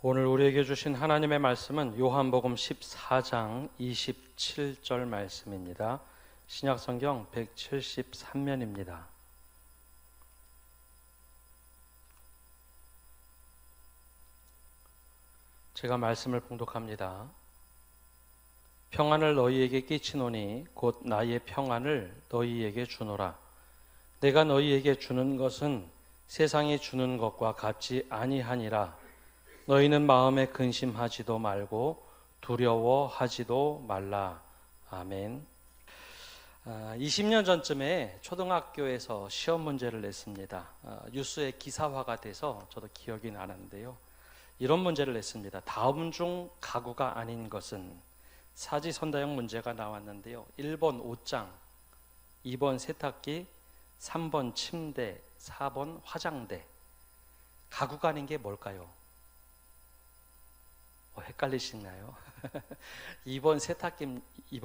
오늘 우리에게 주신 하나님의 말씀은 요한복음 14장 27절 말씀입니다. 신약성경 173면입니다. 제가 말씀을 봉독합니다. 평안을 너희에게 끼치노니 곧 나의 평안을 너희에게 주노라. 내가 너희에게 주는 것은 세상이 주는 것과 같지 아니하니라. 너희는 마음에 근심하지도 말고 두려워하지도 말라. 아멘. 20년 전쯤에 초등학교에서 시험 문제를 냈습니다. 뉴스에 기사화가 돼서 저도 기억이 나는데요. 이런 문제를 냈습니다. 다음 중 가구가 아닌 것은? 사지선다형 문제가 나왔는데요. 1번 옷장, 2번 세탁기, 3번 침대, 4번 화장대. 가구가 아닌 게 뭘까요? 헷갈리시나요? 2번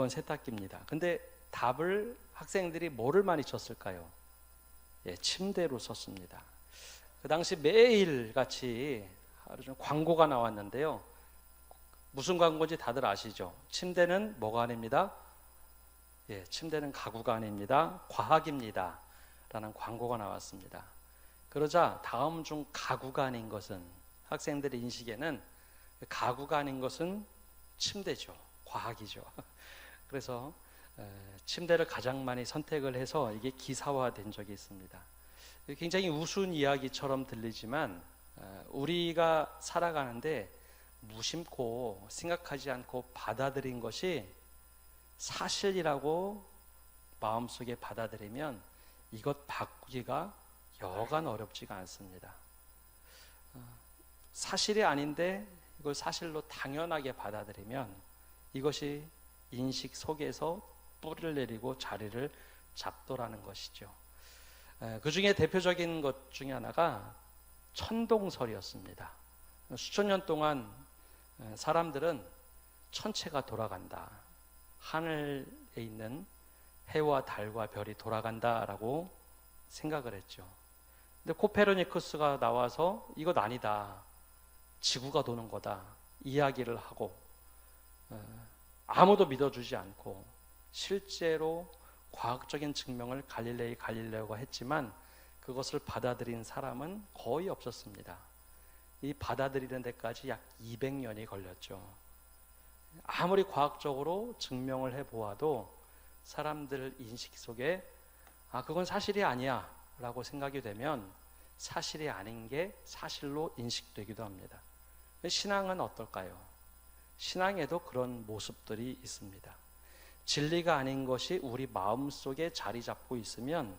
세탁기입니다. 근데 답을 학생들이 뭐를 많이 쳤을까요? 침대로 썼습니다. 그 당시 매일 같이 하루 종일 광고가 나왔는데요. 무슨 광고인지 다들 아시죠? 침대는 뭐가 아닙니다. 침대는 가구가 아닙니다. 과학입니다. 라는 광고가 나왔습니다. 그러자 다음 중 가구가 아닌 것은? 학생들의 인식에는 가구가 아닌 것은 침대죠. 과학이죠. 그래서 침대를 가장 많이 선택을 해서 이게 기사화된 적이 있습니다. 굉장히 우스운 이야기처럼 들리지만 우리가 살아가는데 무심코 생각하지 않고 받아들인 것이 사실이라고 마음속에 받아들이면 이것 바꾸기가 여간 어렵지가 않습니다. 사실이 아닌데 이걸 사실로 당연하게 받아들이면 이것이 인식 속에서 뿌리를 내리고 자리를 잡더라는 것이죠. 그 중에 대표적인 것 중에 하나가 천동설이었습니다. 수천 년 동안 사람들은 천체가 돌아간다, 하늘에 있는 해와 달과 별이 돌아간다라고 생각을 했죠. 근데 코페르니쿠스가 나와서 이것 아니다, 지구가 도는 거다 이야기를 하고 아무도 믿어주지 않고 실제로 과학적인 증명을 갈릴레오가 했지만 그것을 받아들인 사람은 거의 없었습니다. 이 받아들이는 데까지 약 200년이 걸렸죠. 아무리 과학적으로 증명을 해보아도 사람들 인식 속에 그건 사실이 아니야 라고 생각이 되면 사실이 아닌 게 사실로 인식되기도 합니다. 신앙은 어떨까요? 신앙에도 그런 모습들이 있습니다. 진리가 아닌 것이 우리 마음속에 자리 잡고 있으면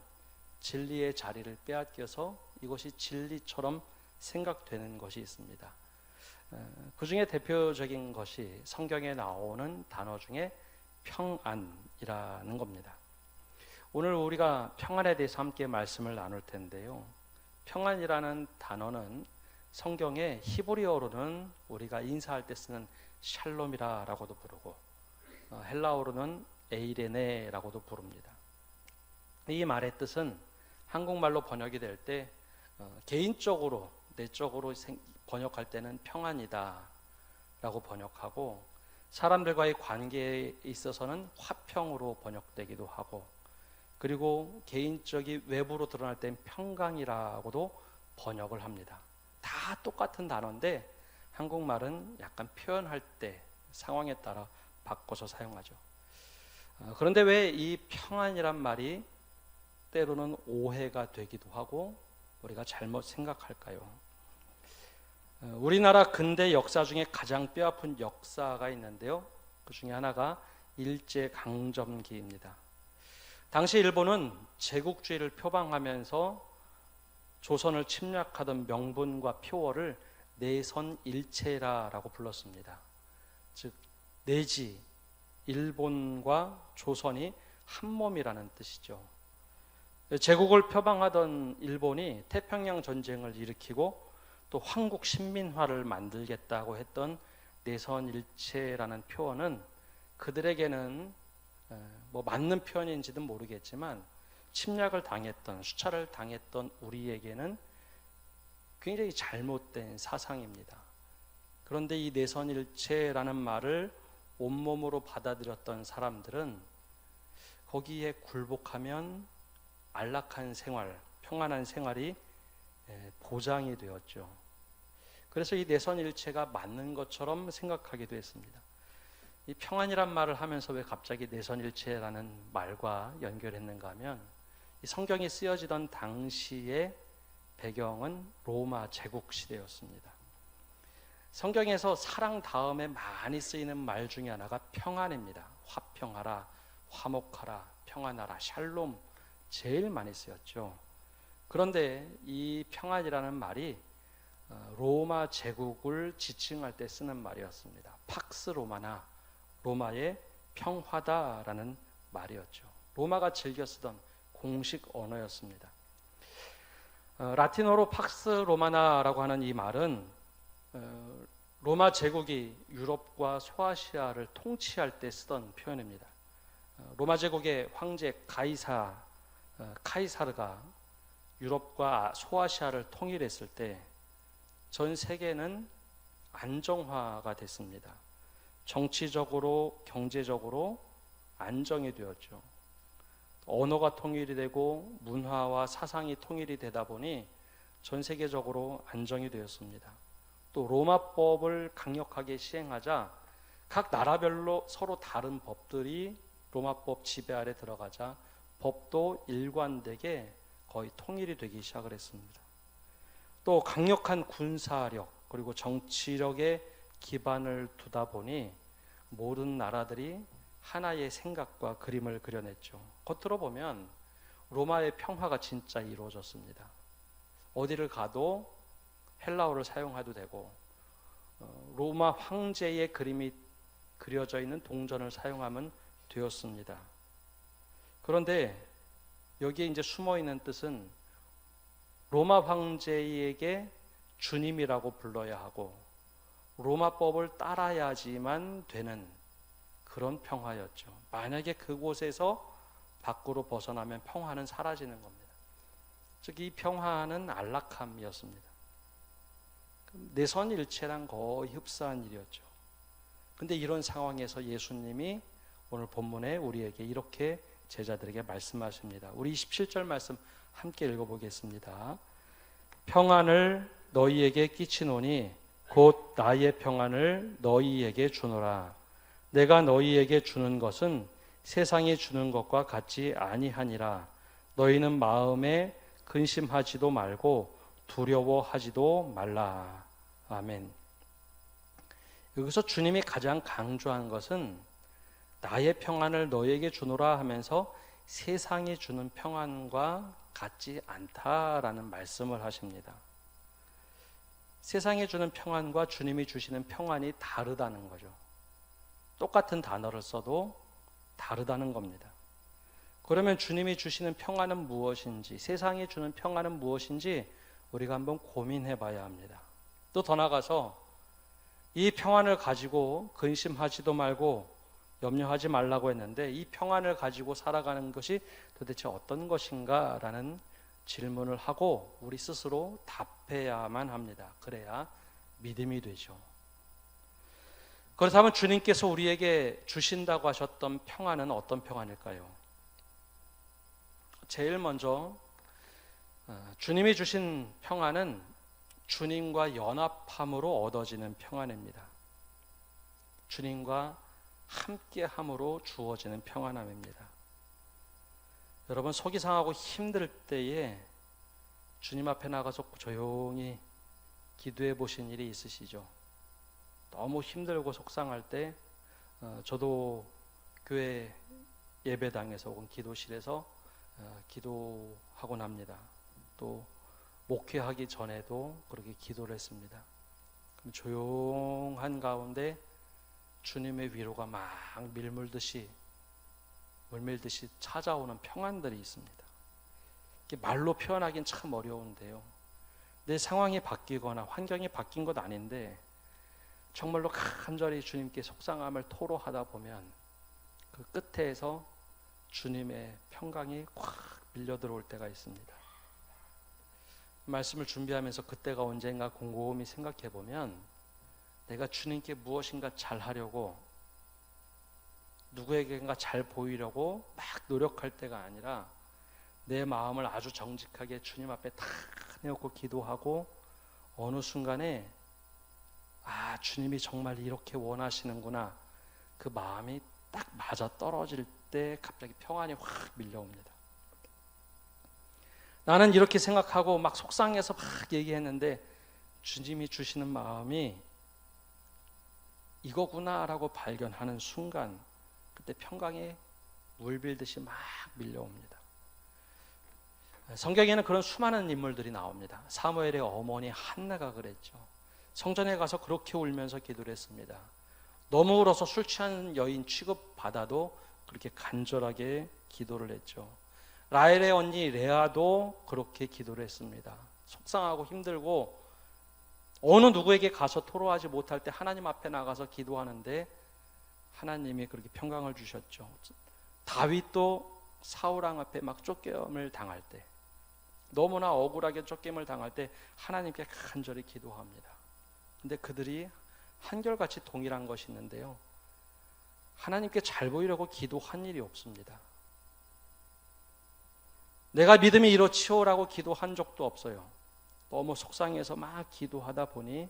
진리의 자리를 빼앗겨서 이것이 진리처럼 생각되는 것이 있습니다. 그 중에 대표적인 것이 성경에 나오는 단어 중에 평안이라는 겁니다. 오늘 우리가 평안에 대해서 함께 말씀을 나눌 텐데요. 평안이라는 단어는 성경의 히브리어로는 우리가 인사할 때 쓰는 샬롬이라고도 부르고 헬라어로는 에이레네라고도 부릅니다. 이 말의 뜻은 한국말로 번역이 될 때 개인적으로 내적으로 번역할 때는 평안이다 라고 번역하고 사람들과의 관계에 있어서는 화평으로 번역되기도 하고 그리고 개인적인 외부로 드러날 땐 평강이라고도 번역을 합니다. 다 똑같은 단어인데 한국말은 약간 표현할 때 상황에 따라 바꿔서 사용하죠. 그런데 왜 이 평안이란 말이 때로는 오해가 되기도 하고 우리가 잘못 생각할까요? 우리나라 근대 역사 중에 가장 뼈아픈 역사가 있는데요. 그 중에 하나가 일제강점기입니다. 당시 일본은 제국주의를 표방하면서 조선을 침략하던 명분과 표어를 내선일체라고 불렀습니다. 즉 내지 일본과 조선이 한 몸이라는 뜻이죠. 제국을 표방하던 일본이 태평양 전쟁을 일으키고 또 황국 신민화를 만들겠다고 했던 내선일체라는 표현은 그들에게는 맞는 표현인지는 모르겠지만 침략을 당했던, 수차를 당했던 우리에게는 굉장히 잘못된 사상입니다. 그런데 이 내선일체라는 말을 온몸으로 받아들였던 사람들은 거기에 굴복하면 안락한 생활, 평안한 생활이 보장이 되었죠. 그래서 이 내선일체가 맞는 것처럼 생각하기도 했습니다. 이 평안이란 말을 하면서 왜 갑자기 내선일체라는 말과 연결했는가 하면 이 성경이 쓰여지던 당시의 배경은 로마 제국 시대였습니다. 성경에서 사랑 다음에 많이 쓰이는 말 중에 하나가 평안입니다. 화평하라, 화목하라, 평안하라, 샬롬 제일 많이 쓰였죠. 그런데 이 평안이라는 말이 로마 제국을 지칭할 때 쓰는 말이었습니다. 팍스 로마나 로마의 평화다라는 말이었죠. 로마가 즐겨 쓰던 공식 언어였습니다. 라틴어로 팍스 로마나라고 하는 이 말은 로마 제국이 유럽과 소아시아를 통치할 때 쓰던 표현입니다. 로마 제국의 황제 카이사르가 유럽과 소아시아를 통일했을 때 전 세계는 안정화가 됐습니다. 정치적으로, 경제적으로 안정이 되었죠. 언어가 통일이 되고 문화와 사상이 통일이 되다 보니 전 세계적으로 안정이 되었습니다. 또 로마법을 강력하게 시행하자 각 나라별로 서로 다른 법들이 로마법 지배 아래 들어가자 법도 일관되게 거의 통일이 되기 시작을 했습니다. 또 강력한 군사력 그리고 정치력에 기반을 두다 보니 모든 나라들이 하나의 생각과 그림을 그려냈죠. 겉으로 보면 로마의 평화가 진짜 이루어졌습니다. 어디를 가도 헬라어를 사용해도 되고 로마 황제의 그림이 그려져 있는 동전을 사용하면 되었습니다. 그런데 여기에 이제 숨어 있는 뜻은 로마 황제에게 주님이라고 불러야 하고 로마법을 따라야지만 되는 그런 평화였죠. 만약에 그곳에서 밖으로 벗어나면 평화는 사라지는 겁니다. 즉 이 평화는 안락함이었습니다. 내선일체랑 거의 흡사한 일이었죠. 근데 이런 상황에서 예수님이 오늘 본문에 우리에게 이렇게 제자들에게 말씀하십니다. 우리 27절 말씀 함께 읽어보겠습니다. 평안을 너희에게 끼치노니 곧 나의 평안을 너희에게 주노라. 내가 너희에게 주는 것은 세상이 주는 것과 같지 아니하니라. 너희는 마음에 근심하지도 말고 두려워하지도 말라. 아멘. 여기서 주님이 가장 강조한 것은 나의 평안을 너희에게 주노라 하면서 세상이 주는 평안과 같지 않다라는 말씀을 하십니다. 세상이 주는 평안과 주님이 주시는 평안이 다르다는 거죠. 똑같은 단어를 써도 다르다는 겁니다. 그러면 주님이 주시는 평안은 무엇인지, 세상이 주는 평안은 무엇인지 우리가 한번 고민해 봐야 합니다. 또 더 나아가서 이 평안을 가지고 근심하지도 말고 염려하지 말라고 했는데 이 평안을 가지고 살아가는 것이 도대체 어떤 것인가 라는 질문을 하고 우리 스스로 답해야만 합니다. 그래야 믿음이 되죠. 그렇다면 주님께서 우리에게 주신다고 하셨던 평안은 어떤 평안일까요? 제일 먼저 주님이 주신 평안은 주님과 연합함으로 얻어지는 평안입니다. 주님과 함께함으로 주어지는 평안함입니다. 여러분 속이 상하고 힘들 때에 주님 앞에 나가서 조용히 기도해 보신 일이 있으시죠? 너무 힘들고 속상할 때 저도 교회 예배당에서 혹은 기도실에서 기도하곤 합니다. 또 목회하기 전에도 그렇게 기도를 했습니다. 그럼 조용한 가운데 주님의 위로가 막 물밀듯이 찾아오는 평안들이 있습니다. 이게 말로 표현하기는 참 어려운데요. 내 상황이 바뀌거나 환경이 바뀐 것 아닌데 정말로 간절히 주님께 속상함을 토로하다 보면 그 끝에서 주님의 평강이 꽉 밀려 들어올 때가 있습니다. 말씀을 준비하면서 그때가 언젠가 곰곰이 생각해 보면 내가 주님께 무엇인가 잘하려고 누구에게인가 잘 보이려고 막 노력할 때가 아니라 내 마음을 아주 정직하게 주님 앞에 다 내놓고 기도하고 어느 순간에 주님이 정말 이렇게 원하시는구나, 그 마음이 딱 맞아 떨어질 때 갑자기 평안이 확 밀려옵니다. 나는 이렇게 생각하고 막 속상해서 막 얘기했는데 주님이 주시는 마음이 이거구나라고 발견하는 순간, 그때 평강이 물빌듯이 막 밀려옵니다. 성경에는 그런 수많은 인물들이 나옵니다. 사무엘의 어머니 한나가 그랬죠. 성전에 가서 그렇게 울면서 기도를 했습니다. 너무 울어서 술 취한 여인 취급받아도 그렇게 간절하게 기도를 했죠. 라헬의 언니 레아도 그렇게 기도를 했습니다. 속상하고 힘들고 어느 누구에게 가서 토로하지 못할 때 하나님 앞에 나가서 기도하는데 하나님이 그렇게 평강을 주셨죠. 다윗도 사울 왕 앞에 막 쫓김을 당할 때, 너무나 억울하게 쫓김을 당할 때 하나님께 간절히 기도합니다. 근데 그들이 한결같이 동일한 것이 있는데요, 하나님께 잘 보이려고 기도한 일이 없습니다. 내가 믿음이 이루어지오라고 기도한 적도 없어요. 너무 속상해서 막 기도하다 보니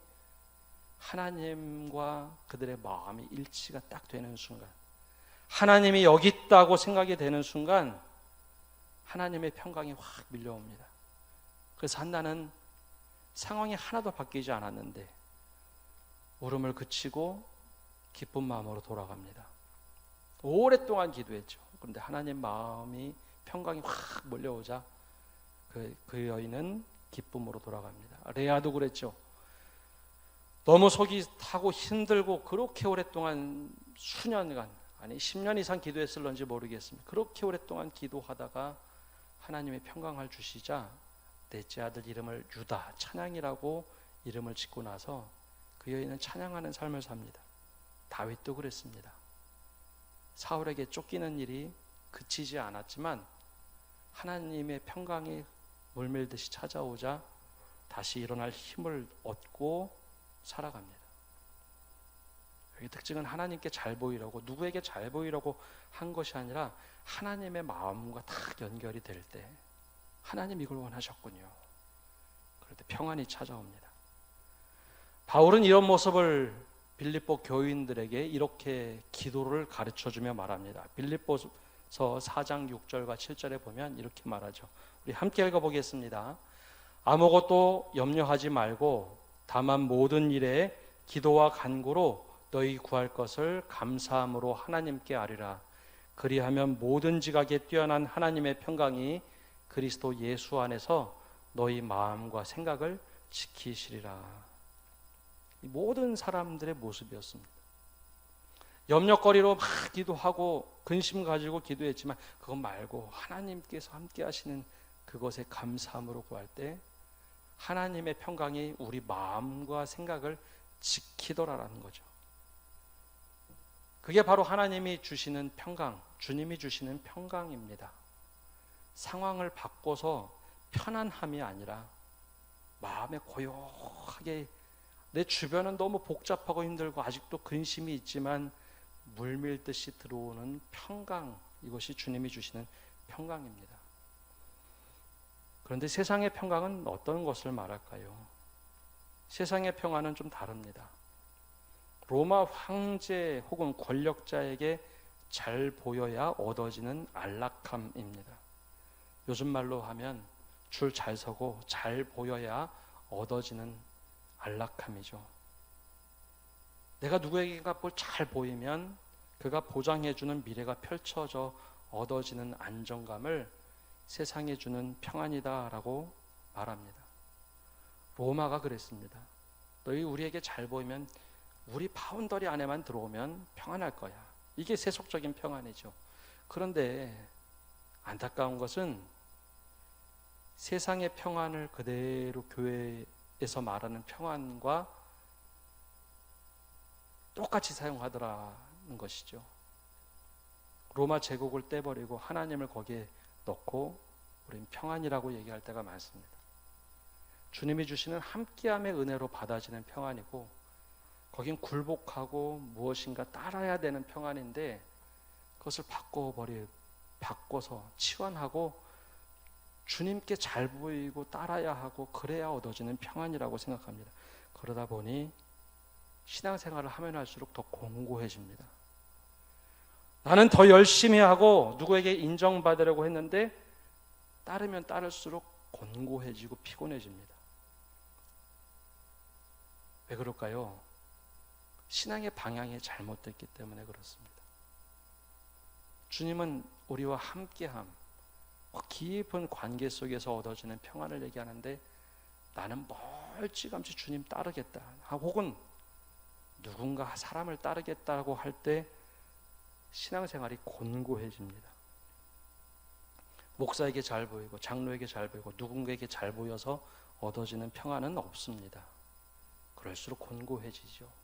하나님과 그들의 마음이 일치가 딱 되는 순간, 하나님이 여기 있다고 생각이 되는 순간 하나님의 평강이 확 밀려옵니다. 그래서 한나는 상황이 하나도 바뀌지 않았는데 울음을 그치고 기쁜 마음으로 돌아갑니다. 오랫동안 기도했죠. 그런데 하나님 마음이 평강이 확 몰려오자 그 여인은 기쁨으로 돌아갑니다. 레아도 그랬죠. 너무 속이 타고 힘들고 그렇게 오랫동안 수년간, 아니 10년 이상 기도했을런지 모르겠습니다. 그렇게 오랫동안 기도하다가 하나님의 평강을 주시자 넷째 아들 이름을 유다, 찬양이라고 이름을 짓고 나서 그 여인은 찬양하는 삶을 삽니다. 다윗도 그랬습니다. 사울에게 쫓기는 일이 그치지 않았지만 하나님의 평강이 물밀듯이 찾아오자 다시 일어날 힘을 얻고 살아갑니다. 여기 특징은 하나님께 잘 보이려고, 누구에게 잘 보이려고 한 것이 아니라 하나님의 마음과 딱 연결이 될 때 하나님 이걸 원하셨군요. 그럴 때 평안이 찾아옵니다. 바울은 이런 모습을 빌립보 교인들에게 이렇게 기도를 가르쳐주며 말합니다. 빌립보서 4장 6절과 7절에 보면 이렇게 말하죠. 우리 함께 읽어보겠습니다. 아무것도 염려하지 말고 다만 모든 일에 기도와 간구로 너희 구할 것을 감사함으로 하나님께 아뢰라. 그리하면 모든 지각에 뛰어난 하나님의 평강이 그리스도 예수 안에서 너희 마음과 생각을 지키시리라. 모든 사람들의 모습이었습니다. 염려거리로 막 기도하고 근심 가지고 기도했지만 그것 말고 하나님께서 함께 하시는 그것에 감사함으로 구할 때 하나님의 평강이 우리 마음과 생각을 지키더라라는 거죠. 그게 바로 하나님이 주시는 평강, 주님이 주시는 평강입니다. 상황을 바꿔서 편안함이 아니라 마음에 고요하게, 내 주변은 너무 복잡하고 힘들고 아직도 근심이 있지만 물밀듯이 들어오는 평강, 이것이 주님이 주시는 평강입니다. 그런데 세상의 평강은 어떤 것을 말할까요? 세상의 평안은 좀 다릅니다. 로마 황제 혹은 권력자에게 잘 보여야 얻어지는 안락함입니다. 요즘 말로 하면 줄 잘 서고 잘 보여야 얻어지는 안락함이죠. 내가 누구에게가 뭘 잘 보이면 그가 보장해주는 미래가 펼쳐져 얻어지는 안정감을 세상에 주는 평안이다라고 말합니다. 로마가 그랬습니다. 너희 우리에게 잘 보이면 우리 바운더리 안에만 들어오면 평안할 거야. 이게 세속적인 평안이죠. 그런데 안타까운 것은 세상의 평안을 그대로 교회에서 말하는 평안과 똑같이 사용하더라는 것이죠. 로마 제국을 떼버리고 하나님을 거기에 넣고 우린 평안이라고 얘기할 때가 많습니다. 주님이 주시는 함께함의 은혜로 받아지는 평안이고 거긴 굴복하고 무엇인가 따라야 되는 평안인데 그것을 바꿔서 치환하고 주님께 잘 보이고 따라야 하고 그래야 얻어지는 평안이라고 생각합니다. 그러다 보니 신앙생활을 하면 할수록 더 공고해집니다. 나는 더 열심히 하고 누구에게 인정받으려고 했는데 따르면 따를수록 곤고해지고 피곤해집니다. 왜 그럴까요? 신앙의 방향이 잘못됐기 때문에 그렇습니다. 주님은 우리와 함께함, 깊은 관계 속에서 얻어지는 평안을 얘기하는데 나는 멀찌감치 주님 따르겠다, 혹은 누군가 사람을 따르겠다고 할 때 신앙생활이 곤고해집니다. 목사에게 잘 보이고 장로에게 잘 보이고 누군가에게 잘 보여서 얻어지는 평안은 없습니다. 그럴수록 곤고해지죠.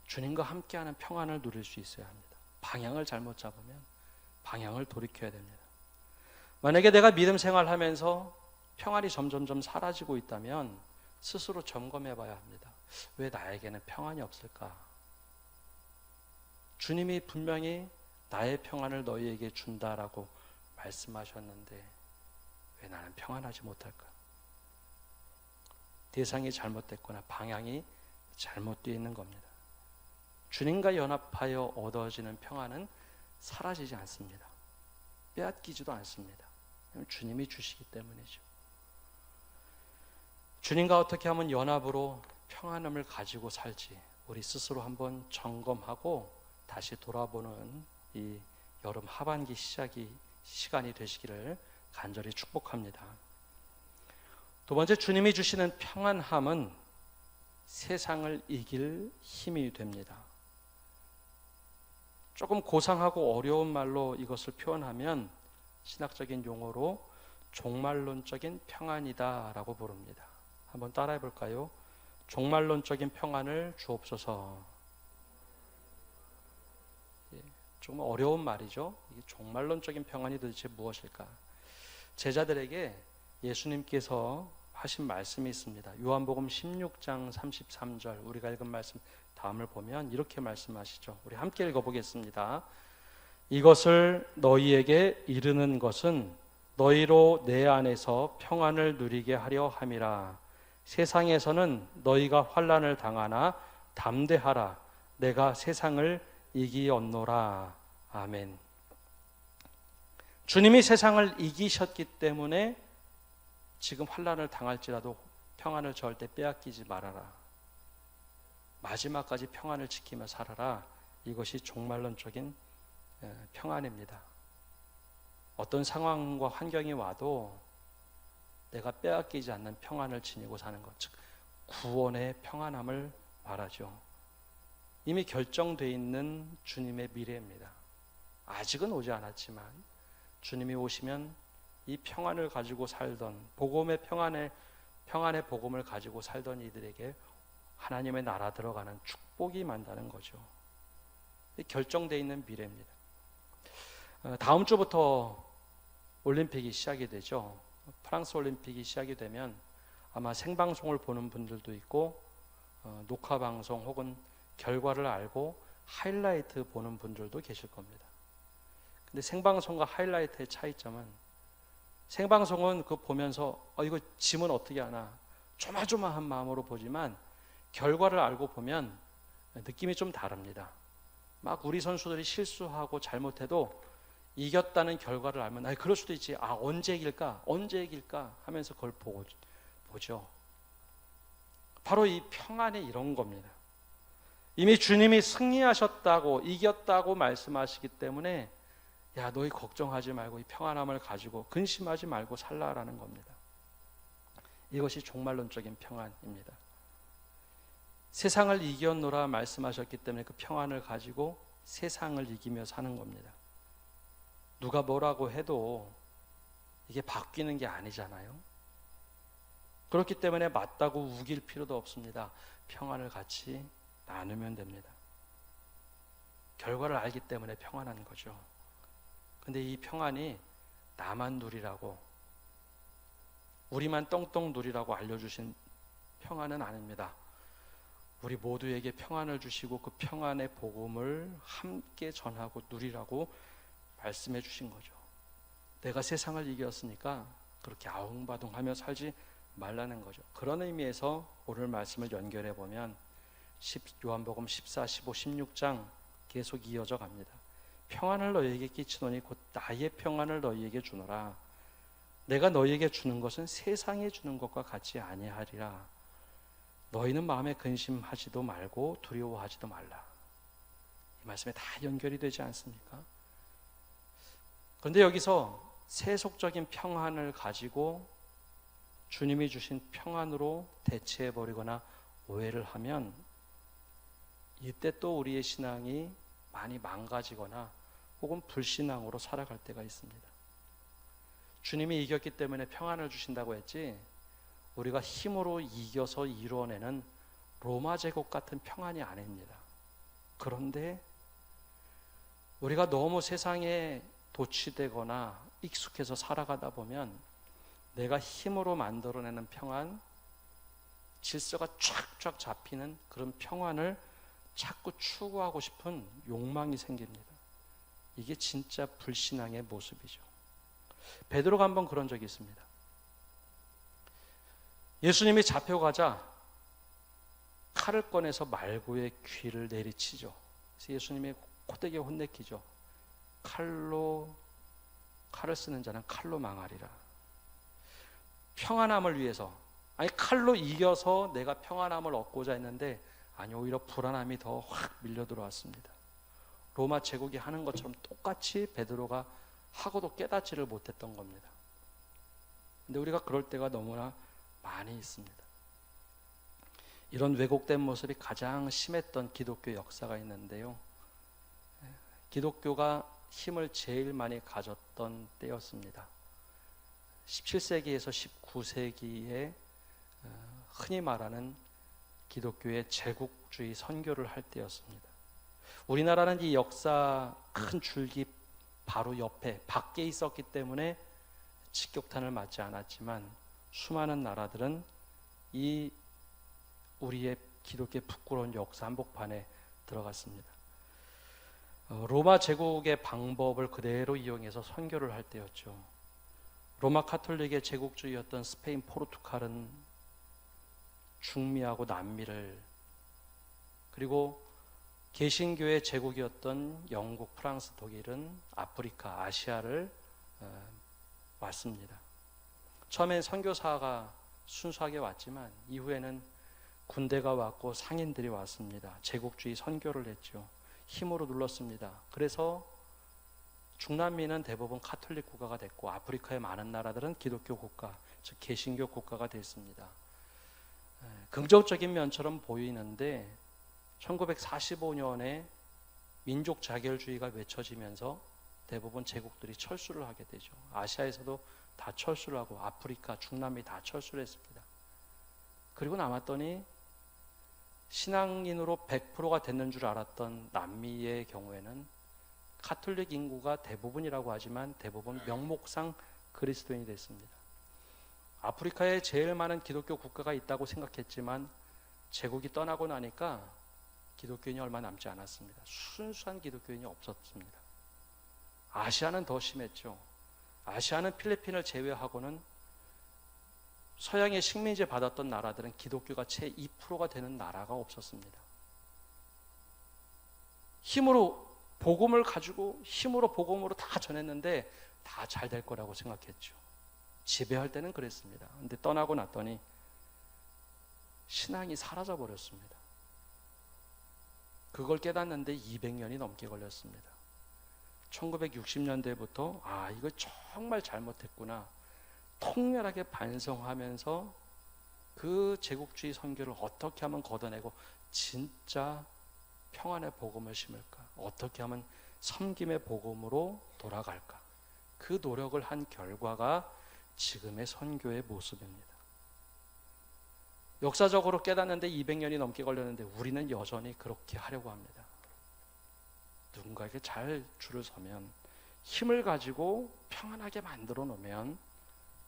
주님과 함께하는 평안을 누릴 수 있어야 합니다. 방향을 잘못 잡으면 방향을 돌이켜야 됩니다. 만약에 내가 믿음 생활하면서 평안이 점점점 사라지고 있다면 스스로 점검해 봐야 합니다. 왜 나에게는 평안이 없을까? 주님이 분명히 나의 평안을 너희에게 준다라고 말씀하셨는데 왜 나는 평안하지 못할까? 대상이 잘못됐거나 방향이 잘못되어 있는 겁니다. 주님과 연합하여 얻어지는 평안은 사라지지 않습니다. 빼앗기지도 않습니다. 주님이 주시기 때문이죠. 주님과 어떻게 하면 연합으로 평안함을 가지고 살지 우리 스스로 한번 점검하고 다시 돌아보는 이 여름 하반기 시간이 되시기를 간절히 축복합니다. 두 번째, 주님이 주시는 평안함은 세상을 이길 힘이 됩니다. 조금 고상하고 어려운 말로 이것을 표현하면 신학적인 용어로 종말론적인 평안이다라고 부릅니다. 한번 따라해 볼까요? 종말론적인 평안을 주옵소서. 조금 어려운 말이죠. 이게 종말론적인 평안이 도대체 무엇일까? 제자들에게 예수님께서 하신 말씀이 있습니다. 요한복음 16장 33절 우리가 읽은 말씀 다음을 보면 이렇게 말씀하시죠. 우리 함께 읽어보겠습니다. 이것을 너희에게 이르는 것은 너희로 내 안에서 평안을 누리게 하려 함이라. 세상에서는 너희가 환난을 당하나 담대하라. 내가 세상을 이기었노라. 아멘. 주님이 세상을 이기셨기 때문에 지금 환난을 당할지라도 평안을 절대 빼앗기지 말아라. 마지막까지 평안을 지키며 살아라. 이것이 종말론적인 평안입니다. 어떤 상황과 환경이 와도 내가 빼앗기지 않는 평안을 지니고 사는 것, 즉 구원의 평안함을 말하죠. 이미 결정되어 있는 주님의 미래입니다. 아직은 오지 않았지만 주님이 오시면 이 평안을 가지고 살던 복음의 평안의 복음을 가지고 살던 이들에게 하나님의 나라 들어가는 축복이 만다는 거죠. 결정되어 있는 미래입니다. 다음 주부터 올림픽이 시작이 되죠. 프랑스 올림픽이 시작이 되면 아마 생방송을 보는 분들도 있고 녹화 방송 혹은 결과를 알고 하이라이트 보는 분들도 계실 겁니다. 근데 생방송과 하이라이트의 차이점은 생방송은 그거 보면서 이거 지면 어떻게 하나 조마조마한 마음으로 보지만 결과를 알고 보면 느낌이 좀 다릅니다. 막 우리 선수들이 실수하고 잘못해도 이겼다는 결과를 알면 그럴 수도 있지. 언제 이길까 하면서 그걸 보죠. 바로 이 평안이 이런 겁니다. 이미 주님이 승리하셨다고 이겼다고 말씀하시기 때문에 야 너희 걱정하지 말고 이 평안함을 가지고 근심하지 말고 살라라는 겁니다. 이것이 종말론적인 평안입니다. 세상을 이겼노라 말씀하셨기 때문에 그 평안을 가지고 세상을 이기며 사는 겁니다. 누가 뭐라고 해도 이게 바뀌는 게 아니잖아요. 그렇기 때문에 맞다고 우길 필요도 없습니다. 평안을 같이 나누면 됩니다. 결과를 알기 때문에 평안한 거죠. 근데 이 평안이 나만 누리라고 우리만 똥똥 누리라고 알려주신 평안은 아닙니다. 우리 모두에게 평안을 주시고 그 평안의 복음을 함께 전하고 누리라고 말씀해 주신 거죠. 내가 세상을 이겼으니까 그렇게 아웅바둥하며 살지 말라는 거죠. 그런 의미에서 오늘 말씀을 연결해 보면 요한복음 14, 15, 16장 계속 이어져 갑니다. 평안을 너희에게 끼치노니 곧 나의 평안을 너희에게 주노라. 내가 너희에게 주는 것은 세상에 주는 것과 같이 아니하리라. 너희는 마음에 근심하지도 말고 두려워하지도 말라. 이 말씀에 다 연결이 되지 않습니까? 그런데 여기서 세속적인 평안을 가지고 주님이 주신 평안으로 대체해버리거나 오해를 하면 이때 또 우리의 신앙이 많이 망가지거나 혹은 불신앙으로 살아갈 때가 있습니다. 주님이 이겼기 때문에 평안을 주신다고 했지, 우리가 힘으로 이겨서 이루어내는 로마 제국 같은 평안이 아닙니다. 그런데 우리가 너무 세상에 도취되거나 익숙해서 살아가다 보면 내가 힘으로 만들어내는 평안, 질서가 쫙쫙 잡히는 그런 평안을 자꾸 추구하고 싶은 욕망이 생깁니다. 이게 진짜 불신앙의 모습이죠. 베드로가 한번 그런 적이 있습니다. 예수님이 잡혀가자 칼을 꺼내서 말고의 귀를 내리치죠. 그래서 예수님이 코되게 혼내키죠. 칼을 쓰는 자는 칼로 망하리라. 평안함을 위해서, 아니 칼로 이겨서 내가 평안함을 얻고자 했는데 아니 오히려 불안함이 더 확 밀려 들어왔습니다. 로마 제국이 하는 것처럼 똑같이 베드로가 하고도 깨닫지를 못했던 겁니다. 근데 우리가 그럴 때가 너무나 많이 있습니다. 이런 왜곡된 모습이 가장 심했던 기독교 역사가 있는데요. 기독교가 힘을 제일 많이 가졌던 때였습니다. 17세기에서 19세기에 흔히 말하는 기독교의 제국주의 선교를 할 때였습니다. 우리나라는 이 역사 큰 줄기 바로 옆에 밖에 있었기 때문에 직격탄을 맞지 않았지만 수많은 나라들은 이 우리의 기독교의 부끄러운 역사 한복판에 들어갔습니다. 로마 제국의 방법을 그대로 이용해서 선교를 할 때였죠. 로마 카톨릭의 제국주의였던 스페인, 포르투갈은 중미하고 남미를, 그리고 개신교의 제국이었던 영국, 프랑스, 독일은 아프리카, 아시아를 왔습니다. 처음엔 선교사가 순수하게 왔지만 이후에는 군대가 왔고 상인들이 왔습니다. 제국주의 선교를 했죠. 힘으로 눌렀습니다. 그래서 중남미는 대부분 카톨릭 국가가 됐고 아프리카의 많은 나라들은 기독교 국가, 즉 개신교 국가가 됐습니다. 긍정적인 면처럼 보이는데 1945년에 민족 자결주의가 외쳐지면서 대부분 제국들이 철수를 하게 되죠. 아시아에서도 다 철수를 하고 아프리카, 중남미 다 철수를 했습니다. 그리고 남았더니 신앙인으로 100%가 됐는 줄 알았던 남미의 경우에는 카톨릭 인구가 대부분이라고 하지만 대부분 명목상 그리스도인이 됐습니다. 아프리카에 제일 많은 기독교 국가가 있다고 생각했지만 제국이 떠나고 나니까 기독교인이 얼마 남지 않았습니다. 순수한 기독교인이 없었습니다. 아시아는 더 심했죠. 아시아는 필리핀을 제외하고는 서양의 식민지 받았던 나라들은 기독교가 채 2%가 되는 나라가 없었습니다. 힘으로 복음을 가지고 힘으로 복음으로 다 전했는데 다 잘 될 거라고 생각했죠. 지배할 때는 그랬습니다. 근데 떠나고 났더니 신앙이 사라져 버렸습니다. 그걸 깨닫는데 200년이 넘게 걸렸습니다. 1960년대부터 이거 정말 잘못했구나 통렬하게 반성하면서 그 제국주의 선교를 어떻게 하면 걷어내고 진짜 평안의 복음을 심을까, 어떻게 하면 섬김의 복음으로 돌아갈까, 그 노력을 한 결과가 지금의 선교의 모습입니다. 역사적으로 깨닫는데 200년이 넘게 걸렸는데 우리는 여전히 그렇게 하려고 합니다. 누군가에게 잘 줄을 서면 힘을 가지고 평안하게 만들어 놓으면,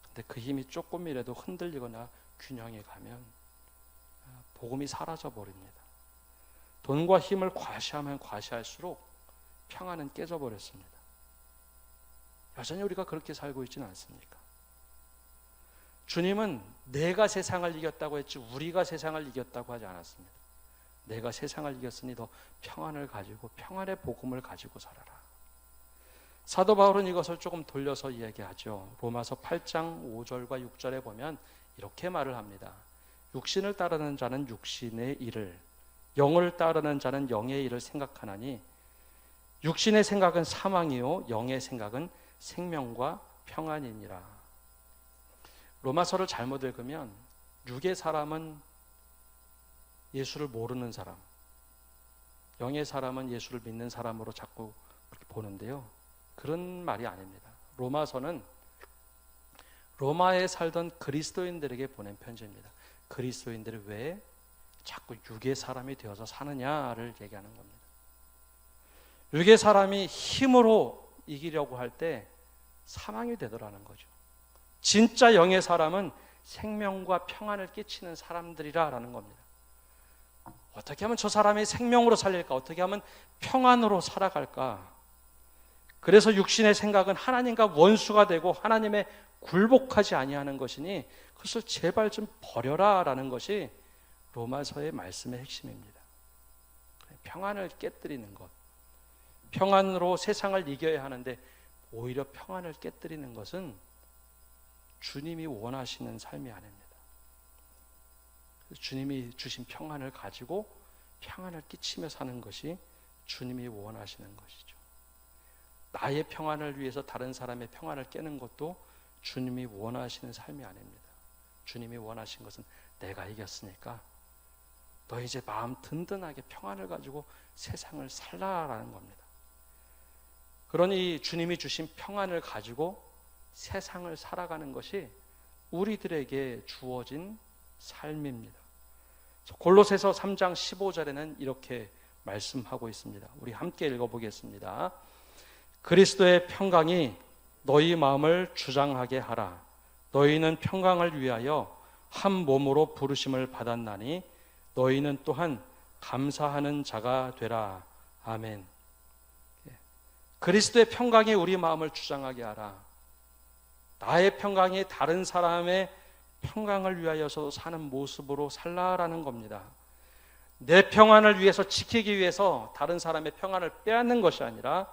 근데 그 힘이 조금이라도 흔들리거나 균형이 가면 복음이 사라져 버립니다. 돈과 힘을 과시하면 과시할수록 평안은 깨져버렸습니다. 여전히 우리가 그렇게 살고 있지는 않습니까? 주님은 내가 세상을 이겼다고 했지 우리가 세상을 이겼다고 하지 않았습니다. 내가 세상을 이겼으니 더 평안을 가지고 평안의 복음을 가지고 살아라. 사도 바울은 이것을 조금 돌려서 이야기하죠. 로마서 8장 5절과 6절에 보면 이렇게 말을 합니다. 육신을 따르는 자는 육신의 일을, 영을 따르는 자는 영의 일을 생각하나니 육신의 생각은 사망이요 영의 생각은 생명과 평안이니라. 로마서를 잘못 읽으면 육의 사람은 예수를 모르는 사람, 영의 사람은 예수를 믿는 사람으로 자꾸 그렇게 보는데요. 그런 말이 아닙니다. 로마서는 로마에 살던 그리스도인들에게 보낸 편지입니다. 그리스도인들이 왜 자꾸 육의 사람이 되어서 사느냐를 얘기하는 겁니다. 육의 사람이 힘으로 이기려고 할 때 사망이 되더라는 거죠. 진짜 영의 사람은 생명과 평안을 끼치는 사람들이라는 겁니다. 어떻게 하면 저 사람이 생명으로 살릴까? 어떻게 하면 평안으로 살아갈까? 그래서 육신의 생각은 하나님과 원수가 되고 하나님의 굴복하지 아니하는 것이니 그것을 제발 좀 버려라 라는 것이 로마서의 말씀의 핵심입니다. 평안을 깨뜨리는 것, 평안으로 세상을 이겨야 하는데 오히려 평안을 깨뜨리는 것은 주님이 원하시는 삶이 아닙니다. 주님이 주신 평안을 가지고 평안을 끼치며 사는 것이 주님이 원하시는 것이죠. 나의 평안을 위해서 다른 사람의 평안을 깨는 것도 주님이 원하시는 삶이 아닙니다. 주님이 원하신 것은 내가 이겼으니까 너 이제 마음 든든하게 평안을 가지고 세상을 살라라는 겁니다. 그러니 주님이 주신 평안을 가지고 세상을 살아가는 것이 우리들에게 주어진 삶입니다. 골로새서 3장 15절에는 이렇게 말씀하고 있습니다. 우리 함께 읽어보겠습니다. 그리스도의 평강이 너희 마음을 주장하게 하라. 너희는 평강을 위하여 한 몸으로 부르심을 받았나니 너희는 또한 감사하는 자가 되라. 아멘. 그리스도의 평강이 우리 마음을 주장하게 하라. 나의 평강이 다른 사람의 평강을 위하여서 사는 모습으로 살라라는 겁니다. 내 평안을 위해서 지키기 위해서 다른 사람의 평안을 빼앗는 것이 아니라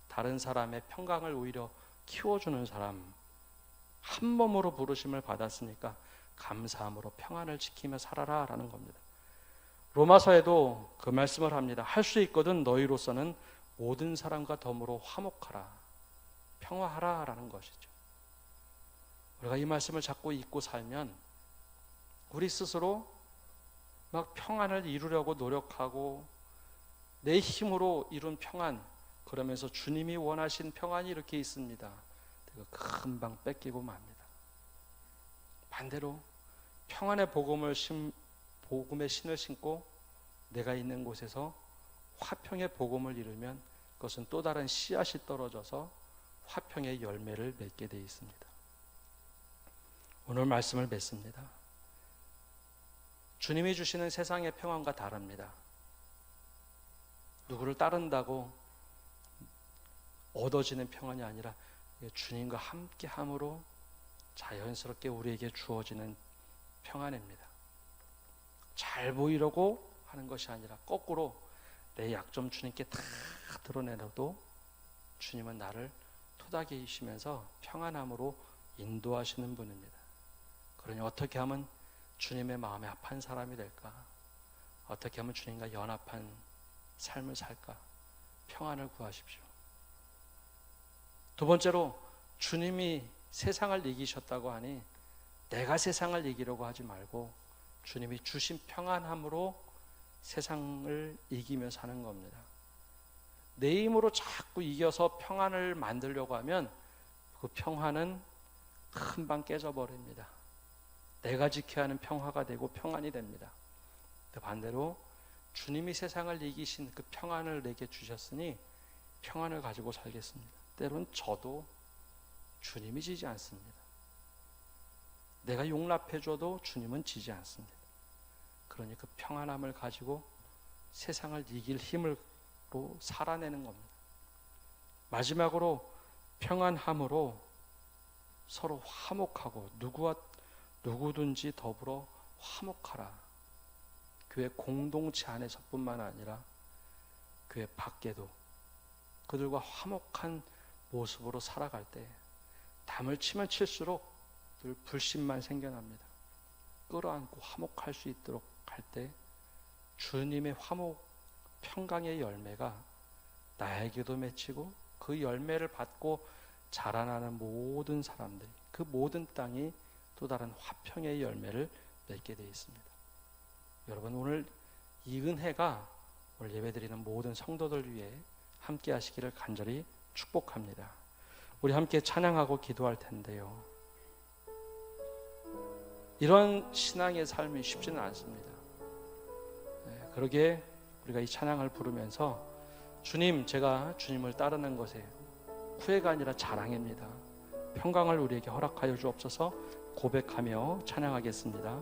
다른 사람의 평강을 오히려 키워주는 사람, 한 몸으로 부르심을 받았으니까 감사함으로 평안을 지키며 살아라라는 겁니다. 로마서에도 그 말씀을 합니다. 할 수 있거든 너희로서는 모든 사람과 더불어 화목하라, 평화하라라는 것이죠. 우리가 이 말씀을 자꾸 잊고 살면 우리 스스로 막 평안을 이루려고 노력하고 내 힘으로 이룬 평안, 그러면서 주님이 원하신 평안이 이렇게 있습니다. 금방 뺏기고 맙니다. 반대로 평안의 복음의 신을 신고 내가 있는 곳에서 화평의 복음을 이루면 그것은 또 다른 씨앗이 떨어져서 화평의 열매를 맺게 되어 있습니다. 오늘 말씀을 맺습니다. 주님이 주시는 세상의 평안과 다릅니다. 누구를 따른다고 얻어지는 평안이 아니라 주님과 함께함으로 자연스럽게 우리에게 주어지는 평안입니다. 잘 보이려고 하는 것이 아니라 거꾸로 내 약점 주님께 다 드러내려도 주님은 나를 토닥이시면서 평안함으로 인도하시는 분입니다. 그러니 어떻게 하면 주님의 마음에 합한 사람이 될까? 어떻게 하면 주님과 연합한 삶을 살까? 평안을 구하십시오. 두 번째로 주님이 세상을 이기셨다고 하니 내가 세상을 이기려고 하지 말고 주님이 주신 평안함으로 세상을 이기며 사는 겁니다. 내 힘으로 자꾸 이겨서 평안을 만들려고 하면 그 평안은 금방 깨져버립니다. 내가 지켜야 하는 평화가 되고 평안이 됩니다. 반대로 주님이 세상을 이기신 그 평안을 내게 주셨으니 평안을 가지고 살겠습니다. 때론 저도 주님이 지지 않습니다. 내가 용납해줘도 주님은 지지 않습니다. 그러니 그 평안함을 가지고 세상을 이길 힘으로 살아내는 겁니다. 마지막으로 평안함으로 서로 화목하고 누구든지 더불어 화목하라. 교회 공동체 안에서뿐만 아니라 교회 밖에도 그들과 화목한 모습으로 살아갈 때 담을 치면 칠수록 늘 불신만 생겨납니다. 끌어안고 화목할 수 있도록 할 때 주님의 화목 평강의 열매가 나에게도 맺히고 그 열매를 받고 자라나는 모든 사람들, 그 모든 땅이 또 다른 화평의 열매를 맺게 되어 있습니다. 여러분, 오늘 이 은혜가 오늘 예배드리는 모든 성도들 위해 함께 하시기를 간절히 축복합니다. 우리 함께 찬양하고 기도할 텐데요, 이런 신앙의 삶이 쉽지는 않습니다. 그러기에 우리가 이 찬양을 부르면서 주님, 제가 주님을 따르는 것에 후회가 아니라 자랑입니다. 평강을 우리에게 허락하여 주옵소서 고백하며 찬양하겠습니다.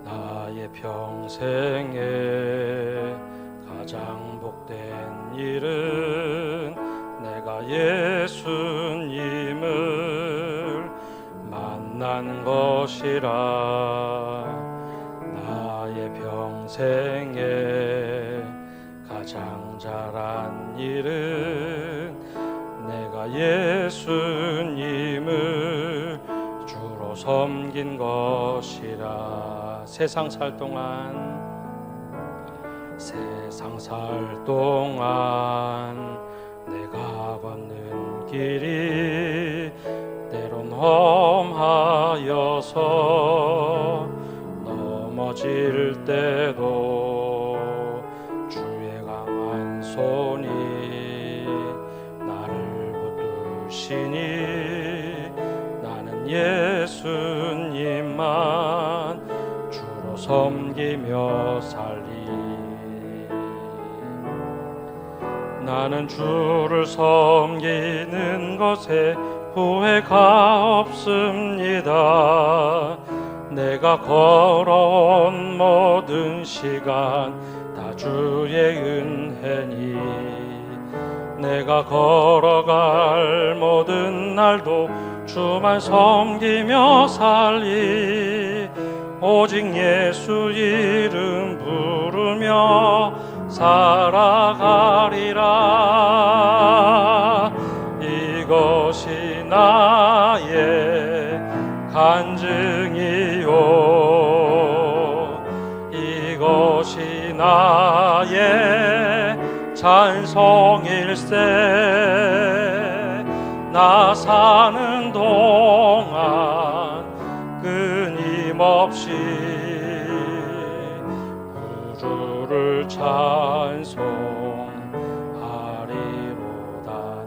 나의 평생에 가장 복된 일은 내가 예수님을 만난 것이라. 나의 평생에 가장 잘한 일은 내가 예수님을 주로 섬긴 것이라. 세상 살 동안 내가 걷는 길이 때론 험하여서 넘어질 때도 주의 강한 손이 나를 붙드시니 나는 예수님만 주로 섬기며 살리. 나는 주를 섬기는 것에 후회가 없습니다. 내가 걸어온 모든 시간 다 주의 은혜니, 내가 걸어갈 모든 날도 주만 섬기며 살리. 오직 예수 이름 부르며 살아가리라. 이것이 나의 간증이요, 이것이 나의 찬송일세. 나 사는 동안 끊임없이 구주를 찬송하리로다.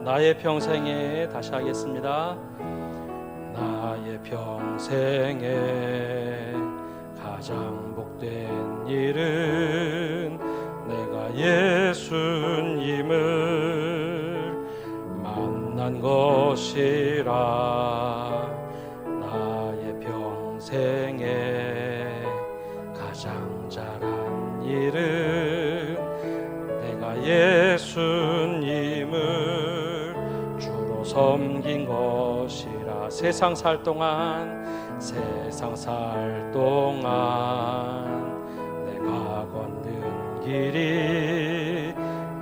나의 평생에, 다시 하겠습니다. 나의 평생에 가장 복된 일은 내가 예수님을 만난 것이라. 나의 평생에 가장 잘한 일은 내가 예수님을 주로 섬긴 것이라. 세상 살 동안 내가 걷는 길이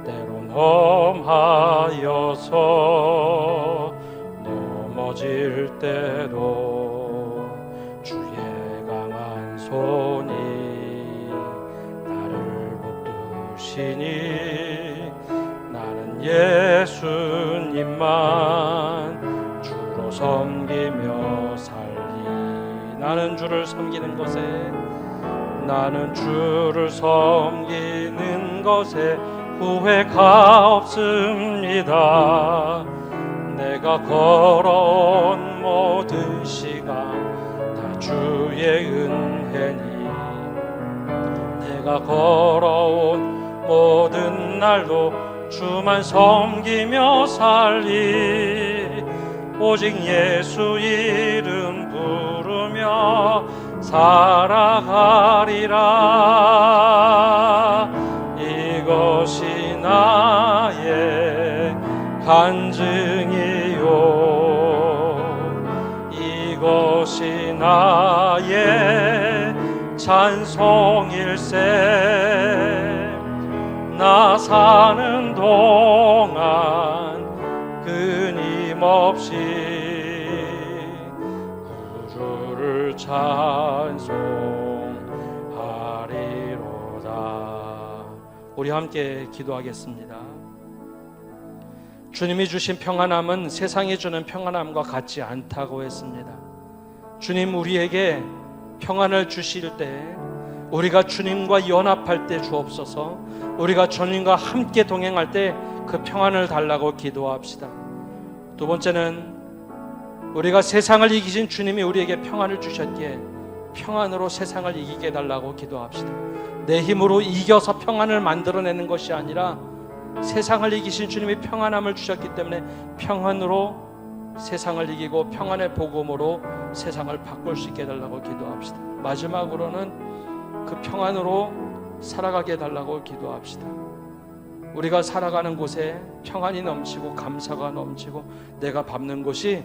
때론 험하여서 넘어질 때도 주의 강한 손이 나를 붙드시니 나는 예수님만 주로 섬기며 살리. 나는 주를 섬기는 것에 후회가 없습니다. 내가 걸어온 모든 시간 다 주의 은혜니, 내가 걸어온 모든 날도 주만 섬기며 살리 오직 예수 이름 부르며 살아가리라. 이것이 나의 간증이요 이것이 나의 찬송일세. 나 사는 동안 끊임없이 구주를 찬송하리로다. 우리 함께 기도하겠습니다. 주님이 주신 평안함은 세상이 주는 평안함과 같지 않다고 했습니다. 주님, 우리에게 평안을 주실 때 우리가 주님과 연합할 때 주옵소서. 우리가 주님과 함께 동행할 때 그 평안을 달라고 기도합시다. 두 번째는 우리가 세상을 이기신 주님이 우리에게 평안을 주셨기에 평안으로 세상을 이기게 해달라고 기도합시다. 내 힘으로 이겨서 평안을 만들어내는 것이 아니라 세상을 이기신 주님이 평안함을 주셨기 때문에 평안으로 세상을 이기고 평안의 복음으로 세상을 바꿀 수 있게 해달라고 기도합시다. 마지막으로는 그 평안으로 살아가게 해달라고 기도합시다. 우리가 살아가는 곳에 평안이 넘치고 감사가 넘치고 내가 밟는 곳이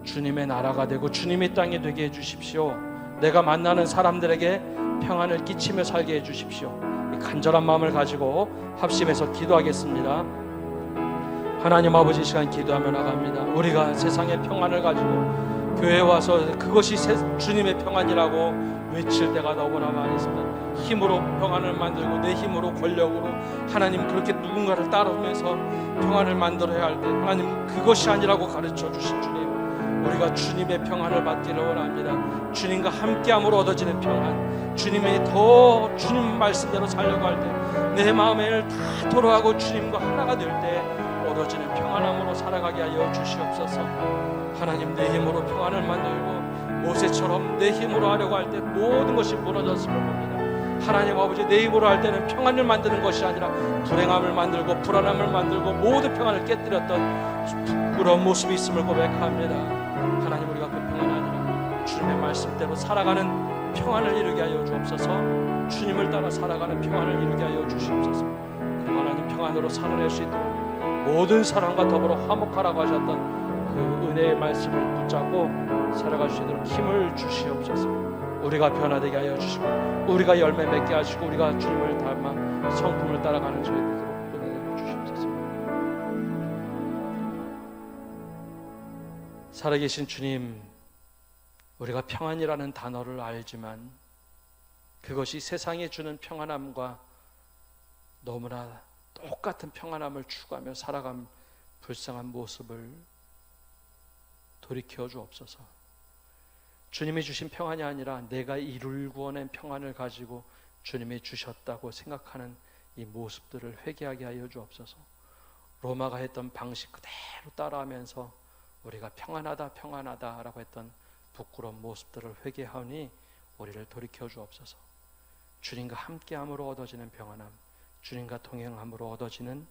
주님의 나라가 되고 주님의 땅이 되게 해주십시오. 내가 만나는 사람들에게 평안을 끼치며 살게 해주십시오. 이 간절한 마음을 가지고 합심해서 기도하겠습니다. 하나님 아버지, 이 시간 기도하며 나갑니다. 우리가 세상의 평안을 가지고 교회에 와서 그것이 주님의 평안이라고 외칠 때가 너무나 많이 있습니다. 힘으로 평안을 만들고 내 힘으로 권력으로 하나님 그렇게 누군가를 따르면서 평안을 만들어야 할 때 하나님 그것이 아니라고 가르쳐 주신 주님, 우리가 주님의 평안을 받기를 원합니다. 주님과 함께함으로 얻어지는 평안, 주님이 더 주님 말씀대로 살려고 할 때 내 마음을 다 토로하고 주님과 하나가 될 때 얻어지는 평안함으로 살아가게 하여 주시옵소서. 하나님, 내 힘으로 평안을 만들고 모세처럼 내 힘으로 하려고 할 때 모든 것이 무너졌음을 봅니다. 하나님 아버지, 내 힘으로 할 때는 평안을 만드는 것이 아니라 불행함을 만들고 불안함을 만들고 모든 평안을 깨뜨렸던 부끄러운 모습이 있음을 고백합니다. 하나님, 우리가 그 평안이 아니라 주님의 말씀대로 살아가는 평안을 이루게 하여 주옵소서. 주님을 따라 살아가는 평안을 이루게 하여 주시옵소서. 하나님, 평안으로 살아낼 수 있도록 모든 사람과 더불어 화목하라고 하셨던 그 은혜의 말씀을 붙잡고 살아갈 수 있도록 힘을 주시옵소서. 우리가 변화되게 하여 주시고 우리가 열매 맺게 하시고 우리가 주님을 닮아 성품을 따라가는 저희 되도록 은혜 주시옵소서. 살아계신 주님, 우리가 평안이라는 단어를 알지만 그것이 세상에 주는 평안함과 너무나 똑같은 평안함을 추구하며 살아간 불쌍한 모습을 돌이켜 주옵소서. 주님이 주신 평안이 아니라 내가 이룰고낸 평안을 가지고 주님이 주셨다고 생각하는 이 모습들을 회개하게 하여 주옵소서. 로마가 했던 방식 그대로 따라하면서 우리가 평안하다 평안하다라고 했던 부끄러운 모습들을 회개하니 우리를 돌이켜 주옵소서. 주님과 함께함으로 얻어지는 평안함, 주님과 동행함으로 얻어지는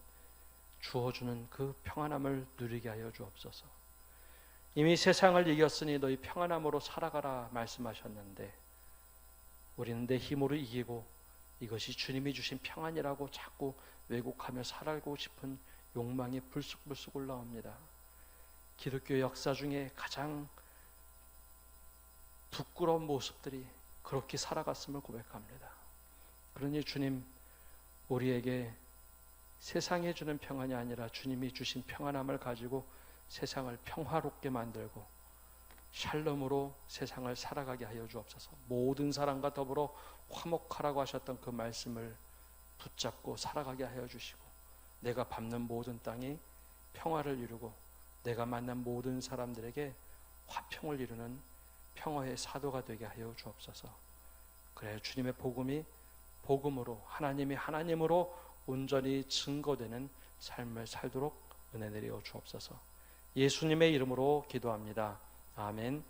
주어주는 그 평안함을 누리게 하여 주옵소서. 이미 세상을 이겼으니 너희 평안함으로 살아가라 말씀하셨는데 우리는 내 힘으로 이기고 이것이 주님이 주신 평안이라고 자꾸 왜곡하며 살고 싶은 욕망이 불쑥불쑥 올라옵니다. 기독교 역사 중에 가장 부끄러운 모습들이 그렇게 살아갔음을 고백합니다. 그러니 주님, 우리에게 세상에 주는 평안이 아니라 주님이 주신 평안함을 가지고 세상을 평화롭게 만들고 샬롬으로 세상을 살아가게 하여 주옵소서. 모든 사람과 더불어 화목하라고 하셨던 그 말씀을 붙잡고 살아가게 하여 주시고 내가 밟는 모든 땅이 평화를 이루고 내가 만난 모든 사람들에게 화평을 이루는 평화의 사도가 되게 하여 주옵소서. 그래 주님의 복음이 복음으로 하나님이 하나님으로 온전히 증거되는 삶을 살도록 은혜 내려 주옵소서. 예수님의 이름으로 기도합니다. 아멘.